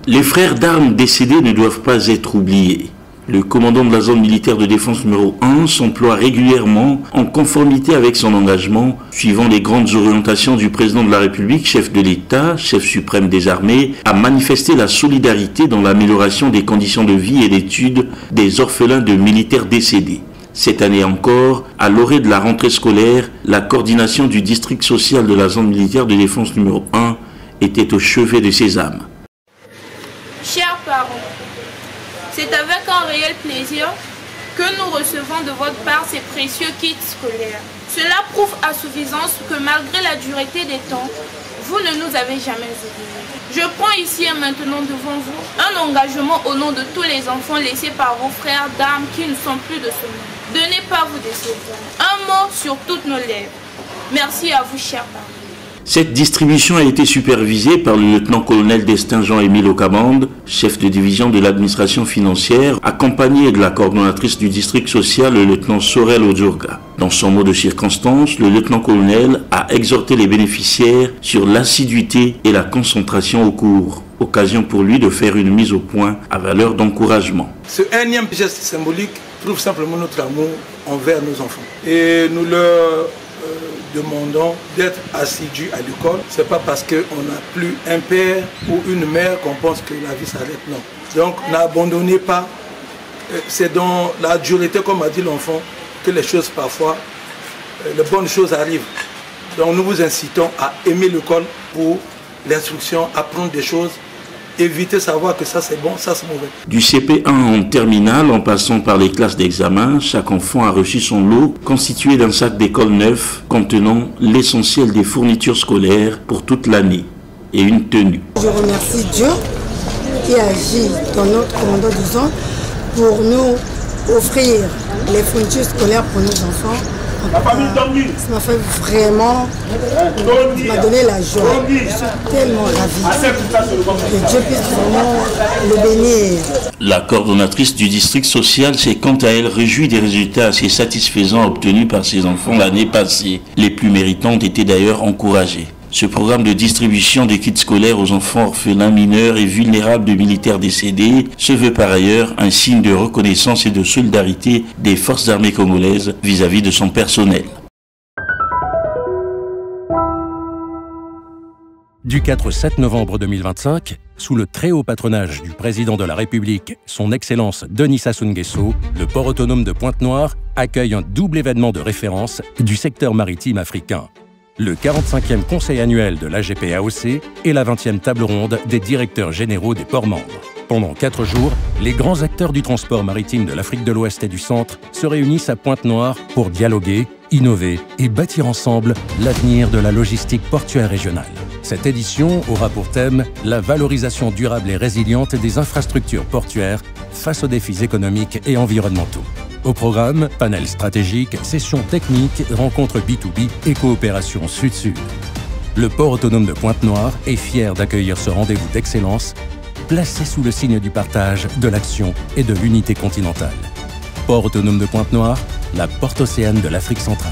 Les frères d'armes décédés ne doivent pas être oubliés. Le commandant de la zone militaire de défense numéro 1 s'emploie régulièrement, en conformité avec son engagement, suivant les grandes orientations du président de la République, chef de l'État, chef suprême des armées, à manifester la solidarité dans l'amélioration des conditions de vie et d'études des orphelins de militaires décédés. Cette année encore, à l'orée de la rentrée scolaire, la coordination du district social de la zone militaire de défense numéro 1 était au chevet de ces âmes. Chers parents, c'est avec un réel plaisir que nous recevons de votre part ces précieux kits scolaires. Cela prouve à suffisance que malgré la dureté des temps, vous ne nous avez jamais oubliés. Je prends ici et maintenant devant vous un engagement au nom de tous les enfants laissés par vos frères d'armes qui ne sont plus de ce monde. De ne pas vous décevoir. Un mot sur toutes nos lèvres. Merci à vous, chers parents. Cette distribution a été supervisée par le lieutenant-colonel Destin Jean-Émile Ocamande, chef de division de l'administration financière, accompagné de la coordonnatrice du district social, le lieutenant Sorel Odjourga. Dans son mot de circonstance, le lieutenant-colonel a exhorté les bénéficiaires sur l'assiduité et la concentration au cours, occasion pour lui de faire une mise au point à valeur d'encouragement. Ce énième geste symbolique prouve simplement notre amour envers nos enfants. Et nous leur demandons d'être assidus à l'école. Ce n'est pas parce qu'on n'a plus un père ou une mère qu'on pense que la vie s'arrête, non. Donc n'abandonnez pas. C'est dans la dureté, comme a dit l'enfant, que les choses parfois, les bonnes choses arrivent. Donc nous vous incitons à aimer l'école pour l'instruction, apprendre des choses, éviter de savoir que ça c'est bon, ça c'est mauvais. Du CP1 en terminale, en passant par les classes d'examen, chaque enfant a reçu son lot constitué d'un sac d'école neuf contenant l'essentiel des fournitures scolaires pour toute l'année et une tenue. Je remercie Dieu qui agit dans notre commandant de zone pour nous offrir les fournitures scolaires pour nos enfants. Ça m'a fait vraiment, ça m'a donné la joie. Je suis tellement ravie. Que Dieu puisse vraiment le bénir. La coordonnatrice du district social s'est quant à elle réjouie des résultats assez satisfaisants obtenus par ses enfants l'année passée. Les plus méritants étaient d'ailleurs encouragés. Ce programme de distribution des kits scolaires aux enfants orphelins, mineurs et vulnérables de militaires décédés se veut par ailleurs un signe de reconnaissance et de solidarité des forces armées congolaises vis-à-vis de son personnel. Du 4 au 7 novembre 2025, sous le très haut patronage du président de la République, son Excellence Denis Sassou Nguesso, le port autonome de Pointe-Noire accueille un double événement de référence du secteur maritime africain. Le 45e conseil annuel de l'AGP-AOC et la 20e table ronde des directeurs généraux des ports membres. Pendant 4 jours, les grands acteurs du transport maritime de l'Afrique de l'Ouest et du Centre se réunissent à Pointe-Noire pour dialoguer, innover et bâtir ensemble l'avenir de la logistique portuaire régionale. Cette édition aura pour thème la valorisation durable et résiliente des infrastructures portuaires face aux défis économiques et environnementaux. Au programme, panel stratégique, sessions techniques, rencontres B2B et coopération Sud-Sud. Le port autonome de Pointe-Noire est fier d'accueillir ce rendez-vous d'excellence, placé sous le signe du partage, de l'action et de l'unité continentale. Port autonome de Pointe-Noire, la porte océane de l'Afrique centrale.